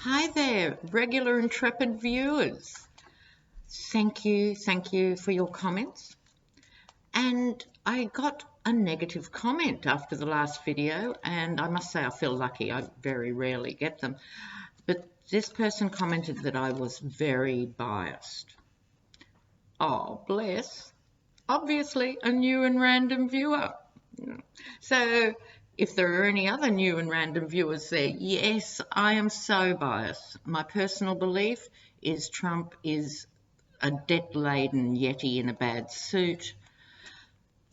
Hi there, regular intrepid viewers. Thank you for your comments. And I got a negative comment after the last video, and I must say I feel lucky. I very rarely get them. But this person commented that I was very biased. Oh, bless. Obviously a new and random viewer. So if there are any other new and random viewers there, yes, I am so biased. My personal belief is Trump is a debt-laden yeti in a bad suit,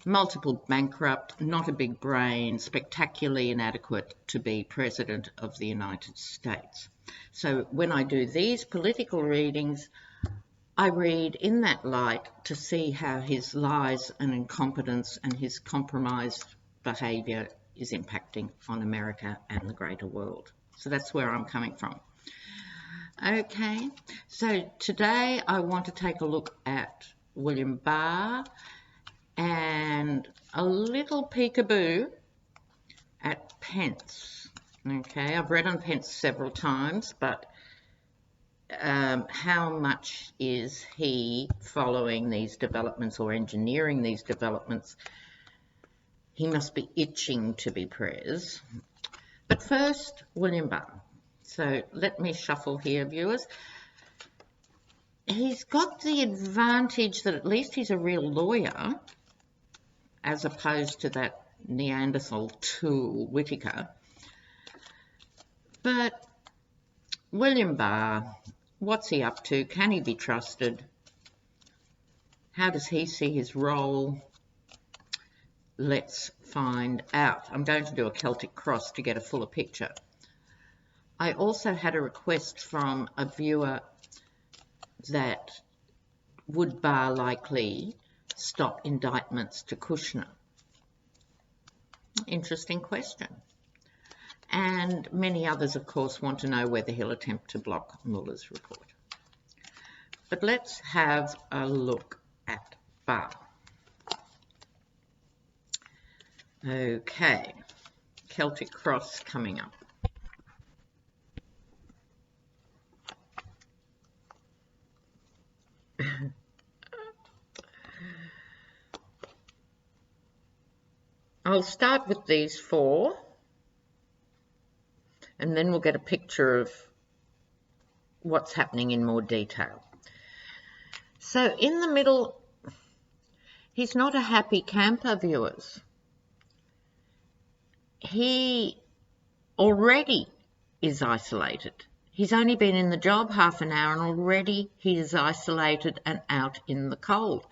multiple bankrupt, not a big brain, spectacularly inadequate to be President of the United States. So when I do these political readings, I read in that light to see how his lies and incompetence and his compromised behaviour is impacting on America and the greater world. So that's where I'm coming from. Okay, so today I want to take a look at William Barr and a little peekaboo at Pence. Okay, I've read on Pence several times, but how much is he following these developments or engineering these developments? He must be itching to be Prez. But first, William Barr. So let me shuffle here, viewers. He's got the advantage that at least he's a real lawyer, as opposed to that Neanderthal tool, Whitaker. But William Barr, what's he up to? Can he be trusted? How does he see his role? Let's find out. I'm going to do a Celtic cross to get a fuller picture. I also had a request from a viewer that would Barr likely stop indictments to Kushner? Interesting question. And many others, of course, want to know whether he'll attempt to block Mueller's report. But let's have a look at Barr. Okay, Celtic cross coming up. I'll start with these four, and then we'll get a picture of what's happening in more detail. So in the middle, he's not a happy camper, viewers. He already is isolated. He's only been in the job half an hour and already he is isolated and out in the cold.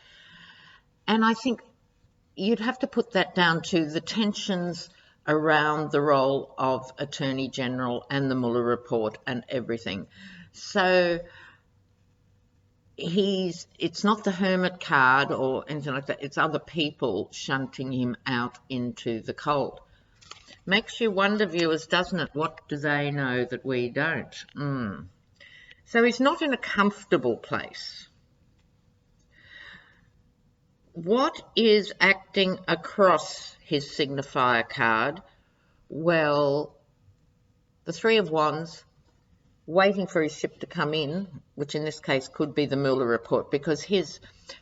And I think you'd have to put that down to the tensions around the role of Attorney General and the Mueller report and everything. So it's not the hermit card or anything like that. It's other people shunting him out into the cold. Makes you wonder, viewers, doesn't it? What do they know that we don't? So he's not in a comfortable place. What is acting across his signifier card? Well, the Three of Wands, waiting for his ship to come in, which in this case could be the Mueller report, because his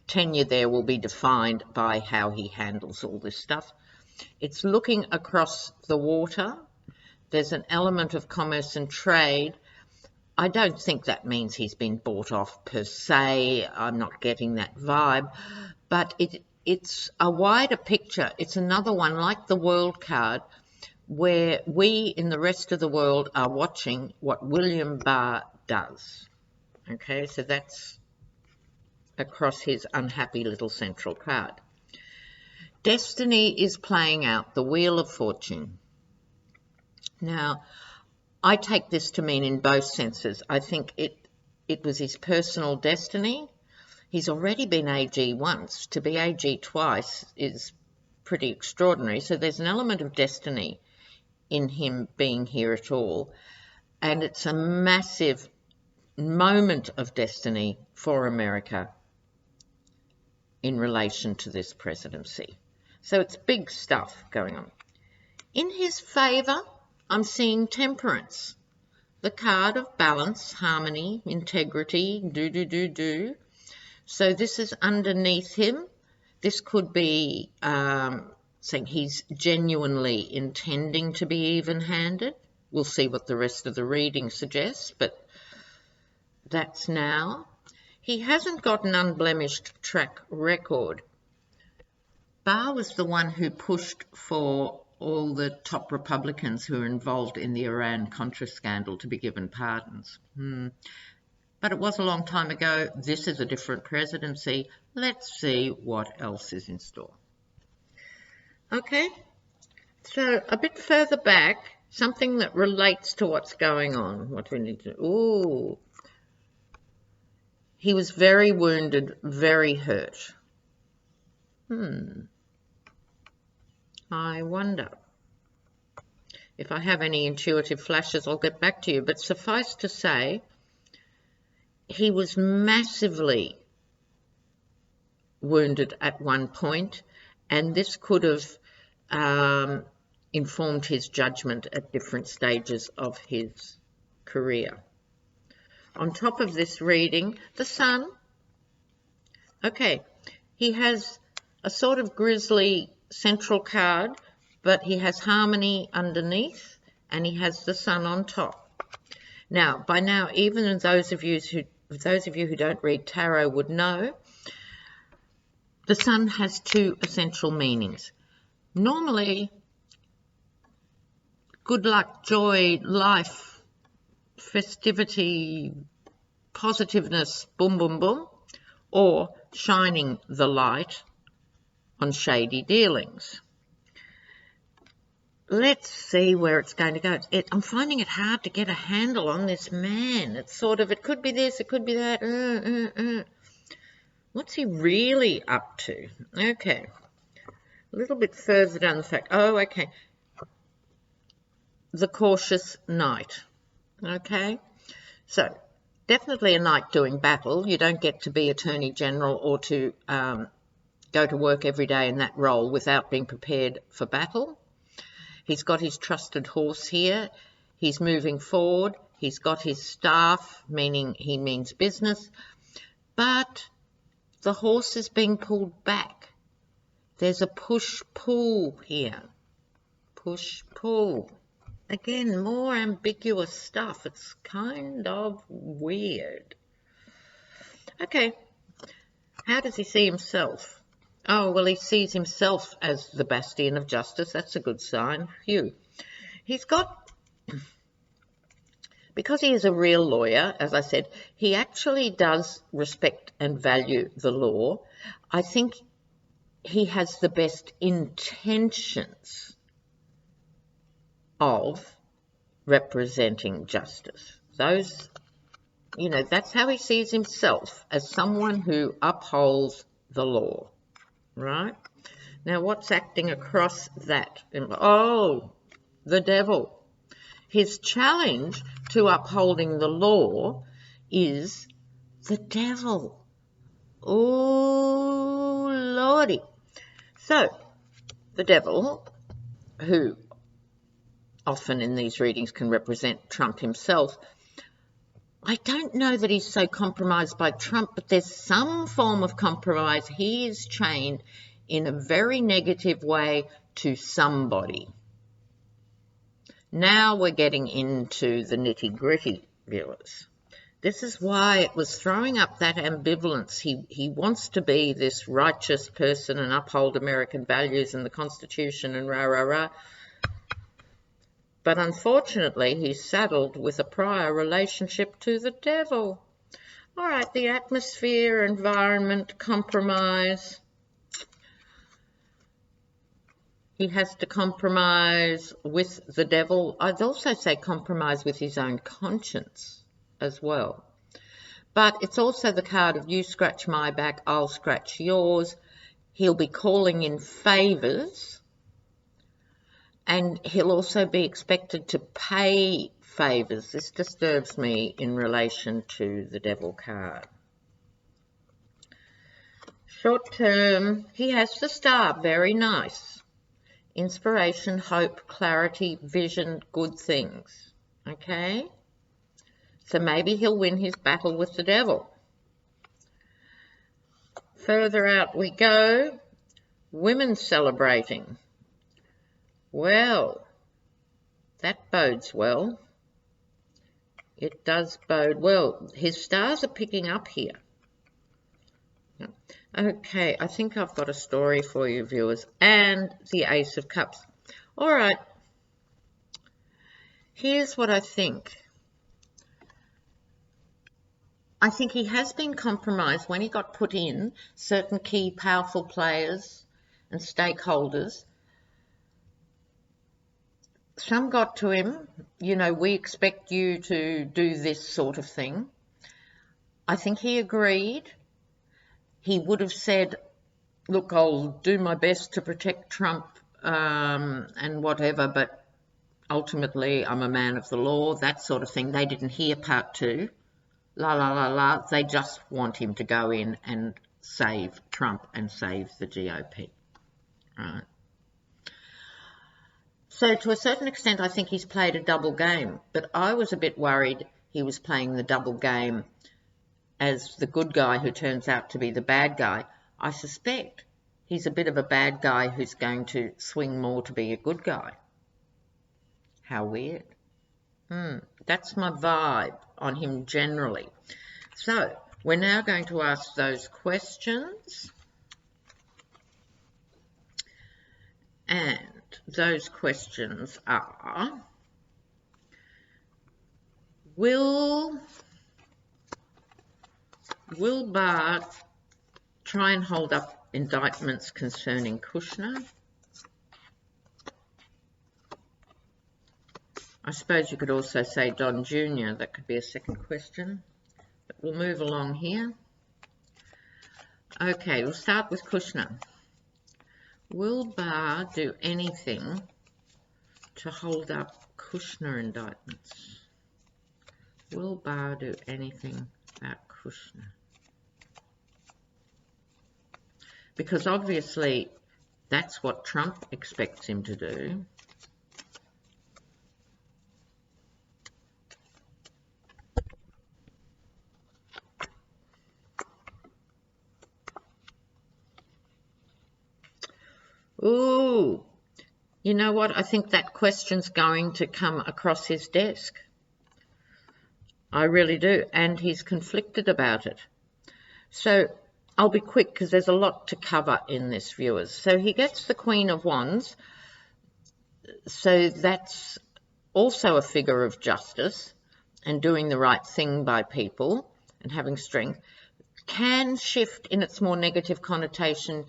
tenure there will be defined by how he handles all this stuff. It's looking across the water. There's an element of commerce and trade. I don't think that means he's been bought off per se. I'm not getting that vibe. But it's a wider picture. It's another one like the World card where we in the rest of the world are watching what William Barr does. Okay, so that's across his unhappy little central card. Destiny is playing out, the Wheel of Fortune. Now, I take this to mean in both senses. I think it was his personal destiny. He's already been AG once. To be AG twice is pretty extraordinary. So there's an element of destiny in him being here at all. And it's a massive moment of destiny for America in relation to this presidency. So it's big stuff going on. In his favour, I'm seeing temperance. the card of balance, harmony, integrity, do. So this is underneath him. This could be saying he's genuinely intending to be even-handed. We'll see what the rest of the reading suggests, but that's now. He hasn't got an unblemished track record. Barr was the one who pushed for all the top Republicans who are involved in the Iran-Contra scandal to be given pardons. But it was a long time ago. This is a different presidency. Let's see what else is in store. Okay, so a bit further back, something that relates to what's going on. What do we need to do? Ooh. He was very wounded, very hurt. I wonder. If I have any intuitive flashes, I'll get back to you. But suffice to say, he was massively wounded at one point, and this could have informed his judgment at different stages of his career. On top of this reading, the Sun. Okay, he has a sort of grisly central card, but he has harmony underneath, and he has the Sun on top. Now, by now, even those of you who don't read tarot would know, the Sun has two essential meanings. Normally, good luck, joy, life, festivity, positiveness, boom, boom, boom, or shining the light on shady dealings. Let's see where it's going to go. I'm finding it hard to get a handle on this man. It's sort of, it could be this, it could be that. What's he really up to? Okay. A little bit further down the fact. Oh, okay. The cautious knight. Okay. So, definitely a knight doing battle. You don't get to be Attorney General or to go to work every day in that role without being prepared for battle. He's got his trusted horse here. He's moving forward. He's got his staff, meaning he means business. But the horse is being pulled back. There's a push-pull here. Push-pull. Again, more ambiguous stuff. It's kind of weird. Okay. How does he see himself? Oh, well, he sees himself as the bastion of justice. That's a good sign. Phew. He's got, because he is a real lawyer, as I said, he actually does respect and value the law. I think he has the best intentions of representing justice. Those, that's how he sees himself, as someone who upholds the law. Right? Now, what's acting across that? Oh, the devil. His challenge to upholding the law is the devil. Oh, Lordy. So, the devil, who often in these readings can represent Trump himself, I don't know that he's so compromised by Trump, but there's some form of compromise. He is chained in a very negative way to somebody. Now we're getting into the nitty-gritty, viewers. This is why it was throwing up that ambivalence. He wants to be this righteous person and uphold American values and the Constitution and rah. But unfortunately, he's saddled with a prior relationship to the devil. All right, the atmosphere, environment, compromise. He has to compromise with the devil. I'd also say compromise with his own conscience as well. But it's also the card of you scratch my back, I'll scratch yours. He'll be calling in favours. And he'll also be expected to pay favours. This disturbs me in relation to the devil card. Short term, he has the star. Very nice. Inspiration, hope, clarity, vision, good things. Okay? So maybe he'll win his battle with the devil. Further out we go. Women celebrating. Well, that bodes well. It does bode well. His stars are picking up here. Okay, I think I've got a story for you, viewers, and the Ace of Cups. All right, here's what I think. I think he has been compromised when he got put in. Certain key powerful players and stakeholders, some got to him, you know, we expect you to do this sort of thing. I think he agreed. He would have said, look, I'll do my best to protect Trump and whatever, but ultimately I'm a man of the law, that sort of thing. They didn't hear part two. La, la, la, la. They just want him to go in and save Trump and save the GOP. Right. So to a certain extent, I think he's played a double game, but I was a bit worried he was playing the double game as the good guy who turns out to be the bad guy. I suspect he's a bit of a bad guy who's going to swing more to be a good guy. How weird. That's my vibe on him generally. So we're now going to ask those questions. And those questions are, will Barr try and hold up indictments concerning Kushner? I suppose you could also say Don Jr. That could be a second question. But we'll move along here. Okay, we'll start with Kushner. Will Barr do anything to hold up Kushner indictments? Will Barr do anything about Kushner? Because obviously that's what Trump expects him to do. Ooh, you know what? I think that question's going to come across his desk. I really do. And he's conflicted about it. So I'll be quick because there's a lot to cover in this, viewers. So he gets the Queen of Wands. So that's also a figure of justice and doing the right thing by people and having strength. Can shift in its more negative connotation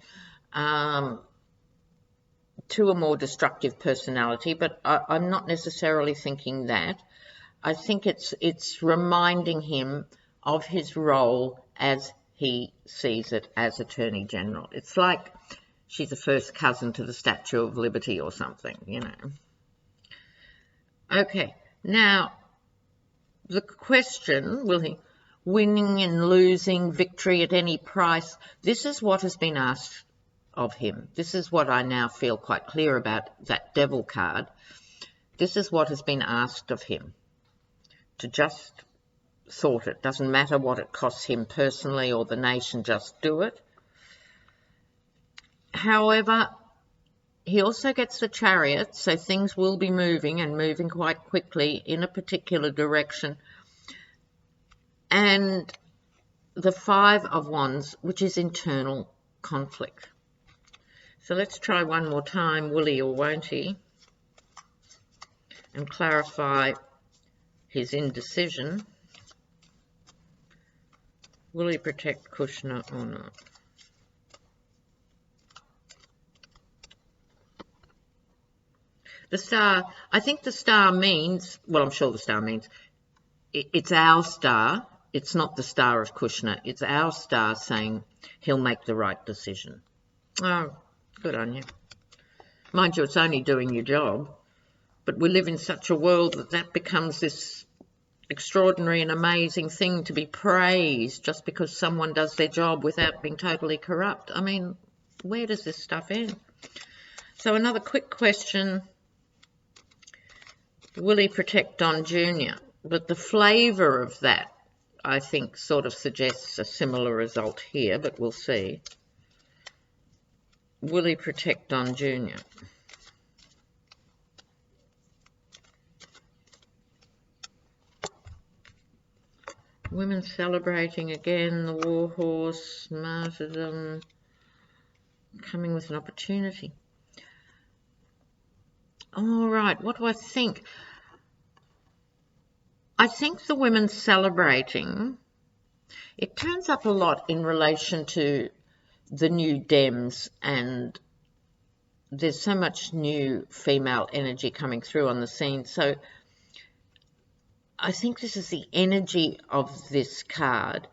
to a more destructive personality, but I'm not necessarily thinking that. I think it's reminding him of his role as he sees it as Attorney General. It's like she's a first cousin to the Statue of Liberty or something, you know. Okay, now the question, will he winning and losing, victory at any price? This is what has been asked of him. This is what I now feel quite clear about, that devil card. This is what has been asked of him, to just sort it. Doesn't matter what it costs him personally or the nation, just do it. However, he also gets the Chariot, so things will be moving and moving quite quickly in a particular direction. And the Five of Wands, which is internal conflict. So let's try one more time, will he or won't he, and clarify his indecision. Will he protect Kushner or not? The star, I think the star means, well, I'm sure the star means, it's our star. It's not the star of Kushner. It's our star saying he'll make the right decision. Oh, good on you. Mind you, it's only doing your job. But we live in such a world that becomes this extraordinary and amazing thing to be praised just because someone does their job without being totally corrupt. I mean, where does this stuff end? So another quick question. Will he protect Don Jr.? But the flavour of that, I think, sort of suggests a similar result here, but we'll see. Will he protect Don Jr.? Women celebrating again, the war horse, martyrdom, coming with an opportunity. All right, what do I think? I think the women celebrating, it turns up a lot in relation to the new Dems, and there's so much new female energy coming through on the scene. So I think this is the energy of this card,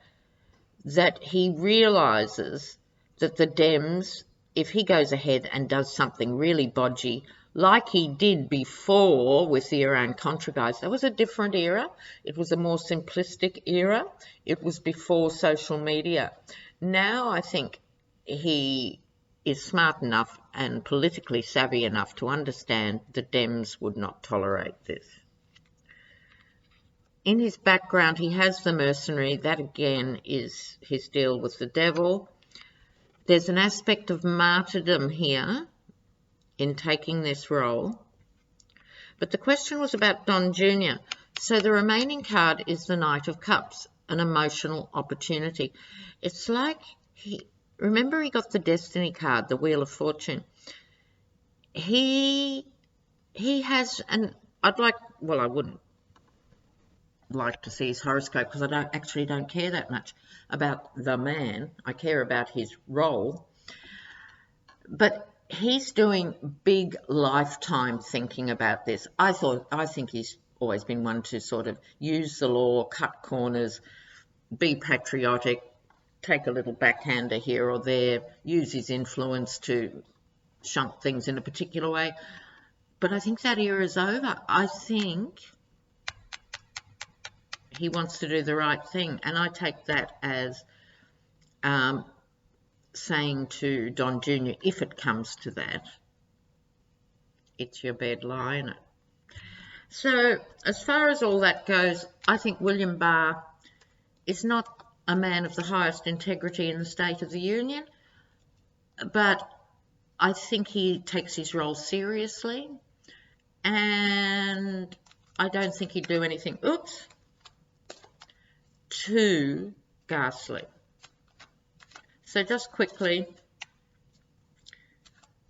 that he realises that the Dems, if he goes ahead and does something really bodgy, like he did before with the Iran-Contra guys, that was a different era. It was a more simplistic era. It was before social media. Now I think he is smart enough and politically savvy enough to understand the Dems would not tolerate this. In his background, he has the mercenary. That, again, is his deal with the devil. There's an aspect of martyrdom here in taking this role. But the question was about Don Jr. So the remaining card is the Knight of Cups, an emotional opportunity. It's like remember he got the Destiny card, the Wheel of Fortune. He has, and I wouldn't like to see his horoscope because I don't care that much about the man. I care about his role. But he's doing big lifetime thinking about this. I think he's always been one to sort of use the law, cut corners, be patriotic, take a little backhander here or there, use his influence to shunt things in a particular way. But I think that era is over. I think he wants to do the right thing, and I take that as saying to Don Jr., if it comes to that, it's your bed, lie in it. So as far as all that goes, I think William Barr is not a man of the highest integrity in the State of the Union, but I think he takes his role seriously, and I don't think he'd do anything, too ghastly. So just quickly,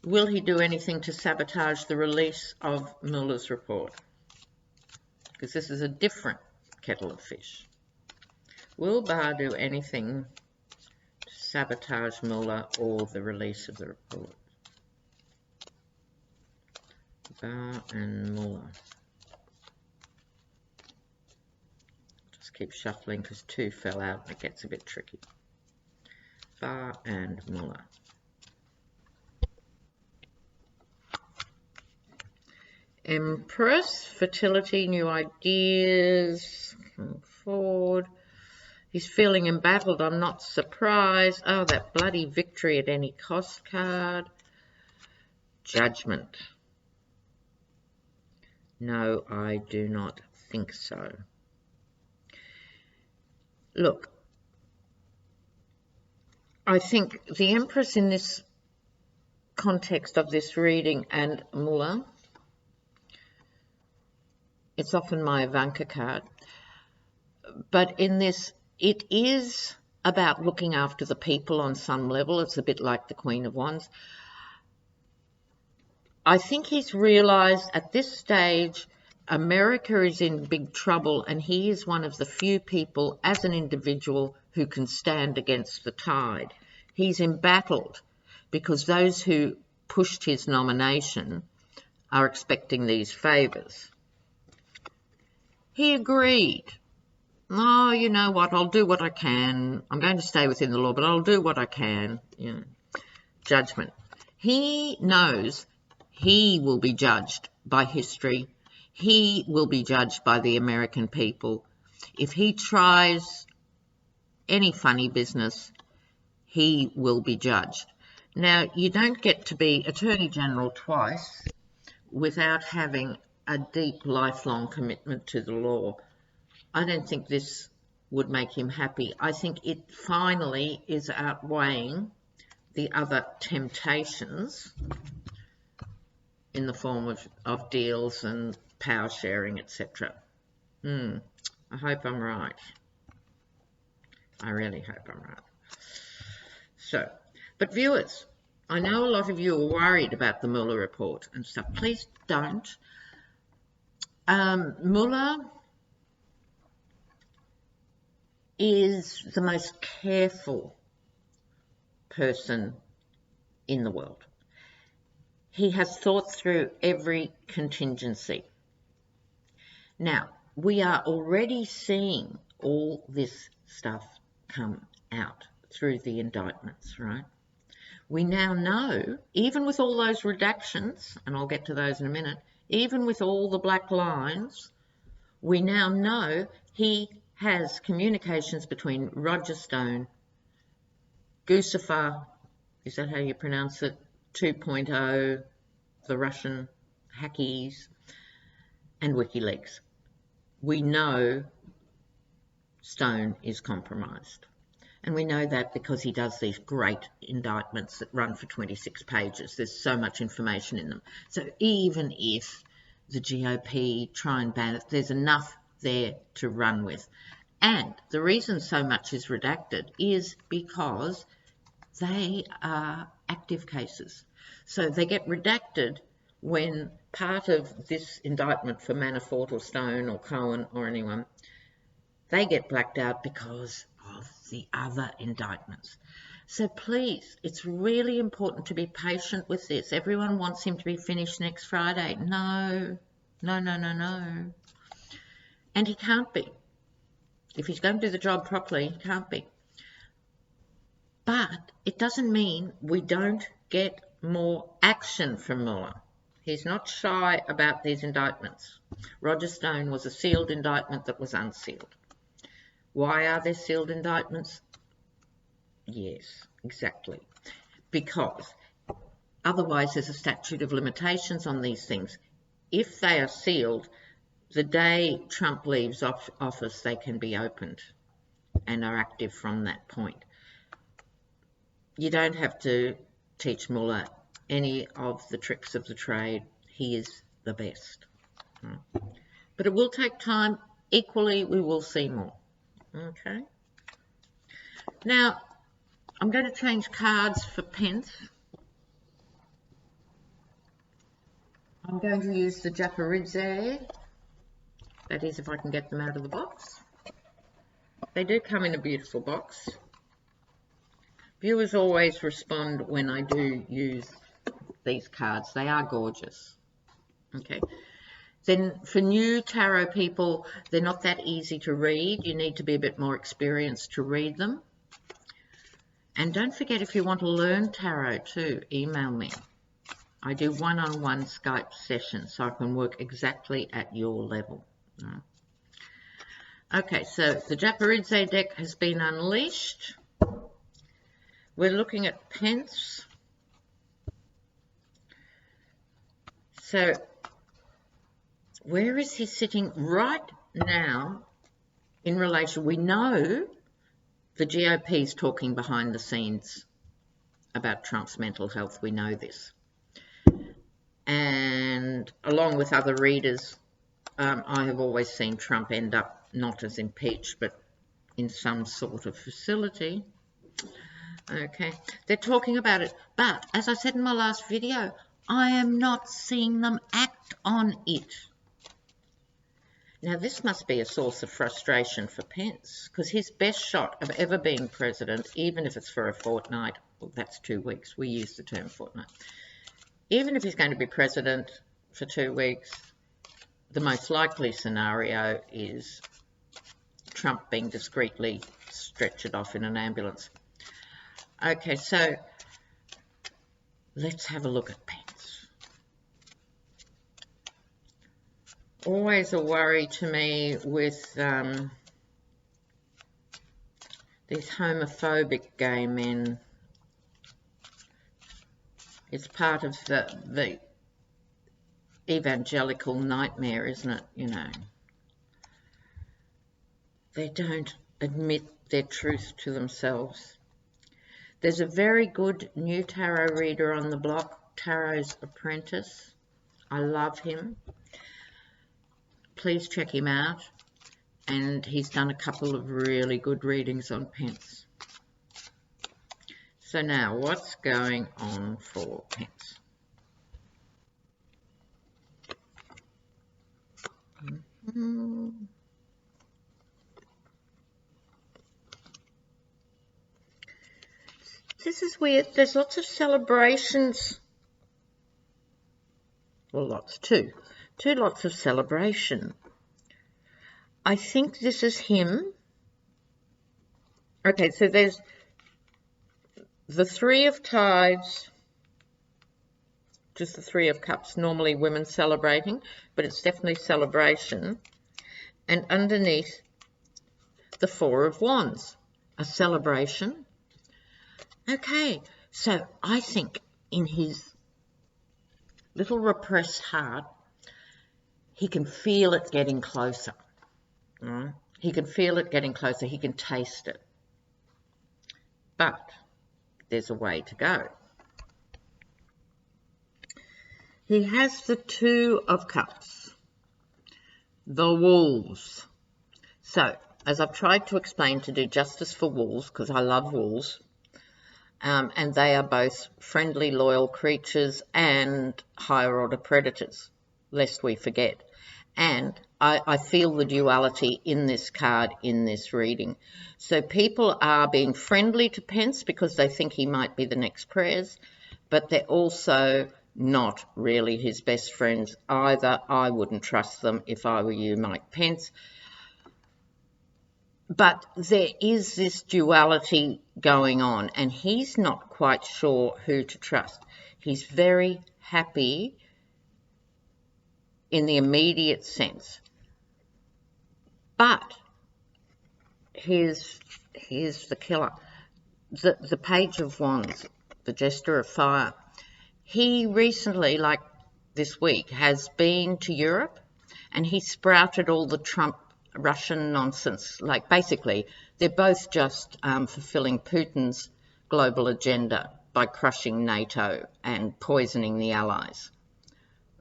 will he do anything to sabotage the release of Mueller's report? Because this is a different kettle of fish. Will Barr do anything to sabotage Mueller or the release of the report? Barr and Mueller. Just keep shuffling because two fell out and it gets a bit tricky. Barr and Mueller. Empress, fertility, new ideas, come forward. He's feeling embattled, I'm not surprised. Oh, that bloody victory at any cost card. Judgment. No, I do not think so. Look, I think the Empress in this context of this reading and Mueller, it's often my Ivanka card, but in this, it is about looking after the people on some level. It's a bit like the Queen of Wands. I think he's realised at this stage America is in big trouble, and he is one of the few people as an individual who can stand against the tide. He's embattled because those who pushed his nomination are expecting these favours. He agreed. Oh, you know what, I'll do what I can. I'm going to stay within the law, but I'll do what I can. You know. Judgment. He knows he will be judged by history. He will be judged by the American people. If he tries any funny business, he will be judged. Now, you don't get to be Attorney General twice without having a deep, lifelong commitment to the law. I don't think this would make him happy. I think it finally is outweighing the other temptations in the form of deals and power sharing, etc. I hope I'm right. I really hope I'm right. So, but viewers, I know a lot of you are worried about the Mueller report and stuff. Please don't. Mueller is the most careful person in the world. He has thought through every contingency. Now, we are already seeing all this stuff come out through the indictments, right? We now know, even with all those redactions, and I'll get to those in a minute, even with all the black lines, we now know he has communications between Roger Stone, Guccifer, is that how you pronounce it, 2.0, the Russian hackies, and WikiLeaks. We know Stone is compromised. And we know that because he does these great indictments that run for 26 pages. There's so much information in them. So even if the GOP try and ban it, there's enough there to run with. And the reason so much is redacted is because they are active cases. So they get redacted when part of this indictment for Manafort or Stone or Cohen or anyone, they get blacked out because of the other indictments. So please, it's really important to be patient with this. Everyone wants him to be finished next Friday. No. And he can't be. If he's going to do the job properly, he can't be. But it doesn't mean we don't get more action from Mueller. He's not shy about these indictments. Roger Stone was a sealed indictment that was unsealed. Why are there sealed indictments? Yes, exactly. Because otherwise there's a statute of limitations on these things. If they are sealed, the day Trump leaves office, they can be opened and are active from that point. You don't have to teach Mueller any of the tricks of the trade. He is the best. But it will take time. Equally, we will see more. Okay. Now, I'm going to change cards for Pence. I'm going to use the Japaridze. That is, if I can get them out of the box. They do come in a beautiful box. Viewers always respond when I do use these cards. They are gorgeous. Okay. Then for new tarot people, they're not that easy to read. You need to be a bit more experienced to read them. And don't forget, if you want to learn tarot too, email me. I do one-on-one Skype sessions so I can work exactly at your level. Okay, so the Japaridze deck has been unleashed. We're looking at Pence. So where is he sitting right now in relation? We know the GOP is talking behind the scenes about Trump's mental health. We know this. And along with other readers, I have always seen Trump end up not as impeached, but in some sort of facility. Okay, they're talking about it. But as I said in my last video, I am not seeing them act on it. Now, this must be a source of frustration for Pence, because his best shot of ever being president, even if it's for a fortnight, well, that's 2 weeks, we use the term fortnight, even if he's going to be president for 2 weeks, the most likely scenario is Trump being discreetly stretchered off in an ambulance. Okay, so let's have a look at Pence. Always a worry to me with these homophobic gay men. It's part of the evangelical nightmare, isn't it? You know. they don't admit their truth to themselves. There's a very good new tarot reader on the block, Tarot's Apprentice. I love him. Please check him out. And he's done a couple of really good readings on Pence. So now, what's going on for Pence? This is weird. There's lots of celebrations. Well, lots, two lots of celebration. I think this is him. Okay, so there's the Three of Tides, just the Three of Cups, normally women celebrating, but it's definitely celebration. And underneath, the Four of Wands, a celebration. Okay, so I think in his little repressed heart, he can feel it getting closer. Right? He can feel it getting closer. He can taste it. But there's a way to go. He has the Two of Cups, the wolves. So, as I've tried to explain, to do justice for wolves, because I love wolves, and they are both friendly, loyal creatures and higher order predators, lest we forget. And I feel the duality in this card, in this reading. So people are being friendly to Pence because they think he might be the next Prez, but they're also not really his best friends either. I wouldn't trust them if I were you, Mike Pence. But there is this duality going on, and he's not quite sure who to trust. He's very happy in the immediate sense. But here's the killer. The Page of Wands, the Jester of Fire. He recently, like this week, has been to Europe, and he sprouted all the Trump Russian nonsense. Like, basically, they're both just fulfilling Putin's global agenda by crushing NATO and poisoning the allies,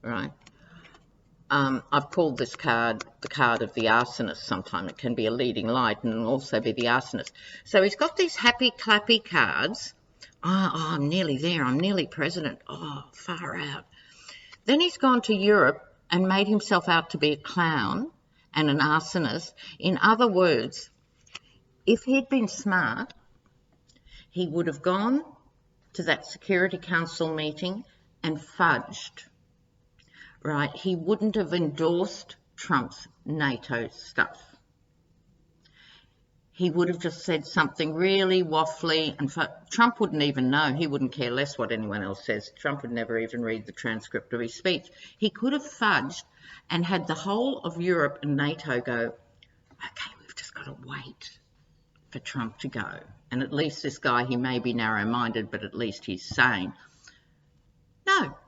right? I've called this card the card of the arsonist. Sometimes it can be a leading light and also be the arsonist. So he's got these happy clappy cards. Oh, I'm nearly there. I'm nearly president. Oh, far out. Then he's gone to Europe and made himself out to be a clown and an arsonist. In other words, if he'd been smart, he would have gone to that Security Council meeting and fudged. Right, he wouldn't have endorsed Trump's NATO stuff. He would have just said something really waffly, and Trump wouldn't even know. He wouldn't care less what anyone else says. Trump would never even read the transcript of his speech. He could have fudged and had the whole of Europe and NATO go, okay, we've just got to wait for Trump to go. And at least this guy, he may be narrow-minded, but at least he's sane. No.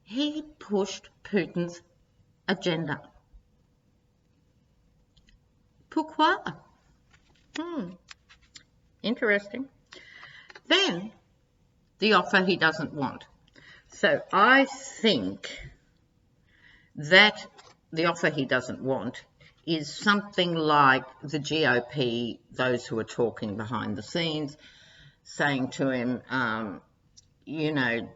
He pushed Putin's agenda. Pourquoi? Interesting. Then, the offer he doesn't want. So I think that the offer he doesn't want is something like the GOP, those who are talking behind the scenes, saying to him, you know,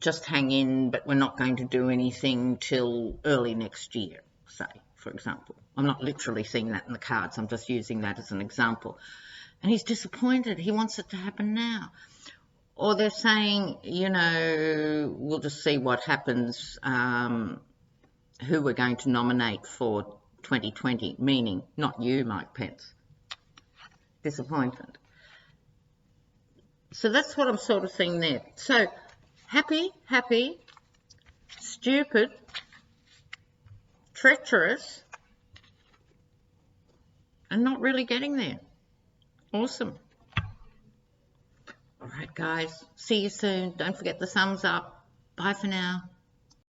just hang in, but we're not going to do anything till early next year, say, for example. I'm not literally seeing that in the cards. I'm just using that as an example. And he's disappointed. He wants it to happen now. Or they're saying, you know, we'll just see what happens, who we're going to nominate for 2020, meaning not you, Mike Pence. Disappointment. So that's what I'm sort of seeing there. So, happy, stupid, treacherous, and not really getting there. Awesome. All right, guys. See you soon. Don't forget the thumbs up. Bye for now.